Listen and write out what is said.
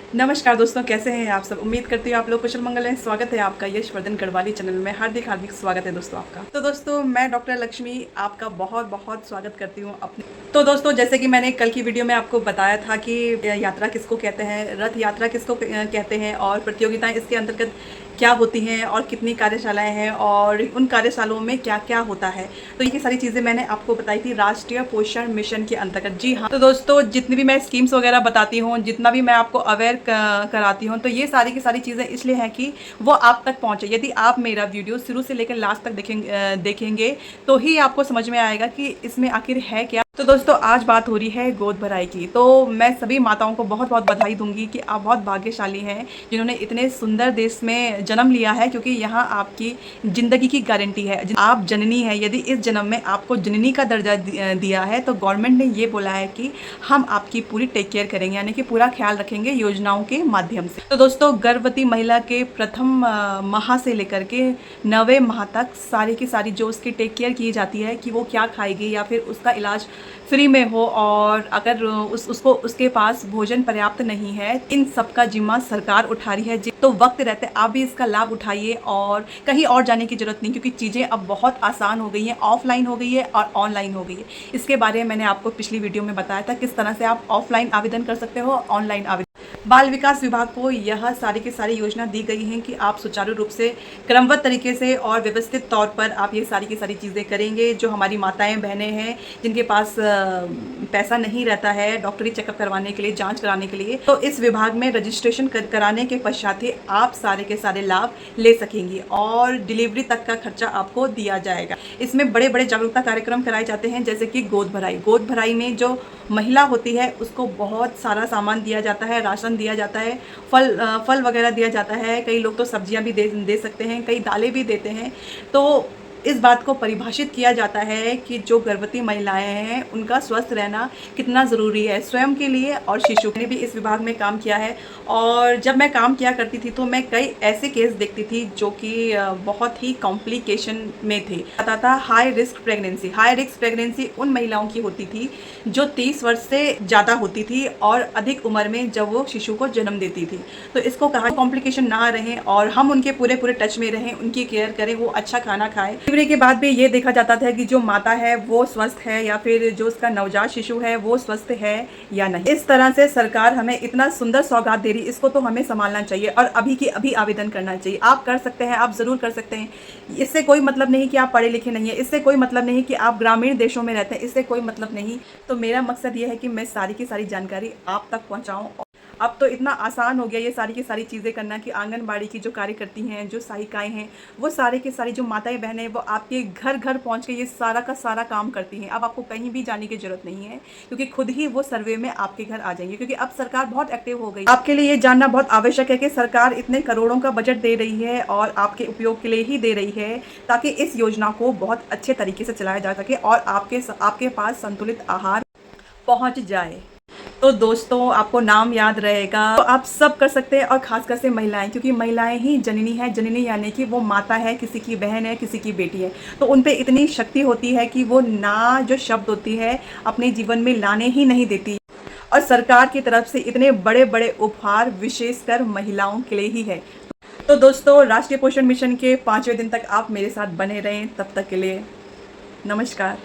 नमस्कार दोस्तों, कैसे हैं आप सब। उम्मीद करती हूँ आप लोग कुशल मंगल हैं। स्वागत है आपका यशवर्धन गढ़वाली चैनल में। हार्दिक हार्दिक स्वागत है दोस्तों आपका। तो दोस्तों, मैं डॉक्टर लक्ष्मी आपका बहुत बहुत स्वागत करती हूँ अपने। तो दोस्तों, जैसे कि मैंने कल की वीडियो में आपको बताया था कि यात्रा किसको कहते हैं, रथ यात्रा किसको कहते हैं और प्रतियोगिताएं इसके अंतर्गत क्या होती हैं और कितनी कार्यशालाएं हैं और उन कार्यशालाओं में क्या क्या होता है। तो ये सारी चीज़ें मैंने आपको बताई थी राष्ट्रीय पोषण मिशन के अंतर्गत। जी हाँ, तो दोस्तों जितनी भी मैं स्कीम्स वगैरह बताती हूँ, जितना भी मैं आपको अवेयर कराती हूँ, तो ये सारी की सारी चीज़ें इसलिए हैं कि वो आप तक पहुँचे। यदि आप मेरा वीडियो शुरू से लेकर लास्ट तक देखेंगे तो ही आपको समझ में आएगा कि इसमें आखिर है क्या। तो दोस्तों, आज बात हो रही है गोद भराई की। तो मैं सभी माताओं को बहुत बहुत बधाई दूंगी कि आप बहुत भाग्यशाली हैं जिन्होंने इतने सुंदर देश में जन्म लिया है, क्योंकि यहाँ आपकी ज़िंदगी की गारंटी है। आप जननी है। यदि इस जन्म में आपको जननी का दर्जा दिया है तो गवर्नमेंट ने ये बोला है कि हम आपकी पूरी टेक केयर करेंगे, यानी कि पूरा ख्याल रखेंगे योजनाओं के माध्यम से। तो दोस्तों, गर्भवती महिला के प्रथम माह से लेकर के 9वें माह तक सारी की सारी जो उसकी टेक केयर की जाती है कि वो क्या खाएगी या फिर उसका इलाज फ्री में हो, और अगर उसको उसके पास भोजन पर्याप्त नहीं है, इन सब का जिम्मा सरकार उठा रही है। तो वक्त रहते आप भी इसका लाभ उठाइए और कहीं और जाने की जरूरत नहीं, क्योंकि चीज़ें अब बहुत आसान हो गई हैं। ऑफलाइन हो गई है और ऑनलाइन हो गई है। इसके बारे में मैंने आपको पिछली वीडियो में बताया था किस तरह से आप ऑफलाइन आवेदन कर सकते हो, ऑनलाइन आवेदन। बाल विकास विभाग को यह सारी की सारी योजना दी गई हैं कि आप सुचारू रूप से क्रमबद्ध तरीके से और व्यवस्थित तौर पर आप ये सारी की सारी चीज़ें करेंगे। जो हमारी माताएं बहनें हैं जिनके पास पैसा नहीं रहता है डॉक्टरी चेकअप करवाने के लिए, जांच कराने के लिए, तो इस विभाग में रजिस्ट्रेशन कराने के पश्चात ही आप सारे के सारे लाभ ले सकेंगी और डिलीवरी तक का खर्चा आपको दिया जाएगा। इसमें बड़े बड़े जागरूकता कार्यक्रम कराए जाते हैं, जैसे कि गोद भराई। गोद भराई में जो महिला होती है उसको बहुत सारा सामान दिया जाता है, राशन दिया जाता है, फल वगैरह दिया जाता है। कई लोग तो सब्जियां भी दे सकते हैं, कई दालें भी देते हैं। तो इस बात को परिभाषित किया जाता है कि जो गर्भवती महिलाएं हैं उनका स्वस्थ रहना कितना ज़रूरी है स्वयं के लिए और शिशु ने भी इस विभाग में काम किया है। और जब मैं काम किया करती थी तो मैं कई ऐसे केस देखती थी जो कि बहुत ही कॉम्प्लिकेशन में थे। आता था high risk pregnancy. High risk pregnancy उन महिलाओं की होती थी जो 30 वर्ष से ज़्यादा होती थी और अधिक उम्र में जब वो शिशु को जन्म देती थी। तो इसको कहा कॉम्प्लिकेशन ना रहे और हम उनके पूरे पूरे टच में रहें, उनकी केयर करें, वो अच्छा खाना खाए। डिलीवरी के बाद भी ये देखा जाता था कि जो माता है वो स्वस्थ है या फिर जो उसका नवजात शिशु है वो स्वस्थ है या नहीं। इस तरह से सरकार हमें इतना सुंदर सौगात दे रही, इसको तो हमें संभालना चाहिए और अभी की अभी आवेदन करना चाहिए। आप कर सकते हैं, आप ज़रूर कर सकते हैं। इससे कोई मतलब नहीं कि आप पढ़े लिखे नहीं है, इससे कोई मतलब नहीं कि आप ग्रामीण देशों में रहते हैं, इससे कोई मतलब नहीं। तो मेरा मकसद ये है कि मैं सारी की सारी जानकारी आप तक पहुँचाऊँ। अब तो इतना आसान हो गया ये सारी की सारी चीज़ें करना कि आंगनबाड़ी की जो कार्य करती हैं, जो सहायिकाएँ हैं, वो सारे के सारी जो माताएं बहनें हैं वो आपके घर घर पहुंच के ये सारा का सारा काम करती हैं। अब आपको कहीं भी जाने की जरूरत नहीं है, क्योंकि खुद ही वो सर्वे में आपके घर आ जाएंगे, क्योंकि अब सरकार बहुत एक्टिव हो गई। आपके लिए ये जानना बहुत आवश्यक है कि सरकार इतने करोड़ों का बजट दे रही है और आपके उपयोग के लिए ही दे रही है, ताकि इस योजना को बहुत अच्छे तरीके से चलाया जा सके और आपके पास संतुलित आहार पहुंच जाए। तो दोस्तों, आपको नाम याद रहेगा, तो आप सब कर सकते हैं और खासकर से महिलाएं, क्योंकि महिलाएं ही जननी है। जननी यानी कि वो माता है, किसी की बहन है, किसी की बेटी है। तो उन पे इतनी शक्ति होती है कि वो ना जो शब्द होती है अपने जीवन में लाने ही नहीं देती। और सरकार की तरफ से इतने बड़े बड़े उपहार विशेषकर महिलाओं के लिए ही है। तो दोस्तों, राष्ट्रीय पोषण मिशन के 5वें दिन तक आप मेरे साथ बने रहें। तब तक के लिए नमस्कार।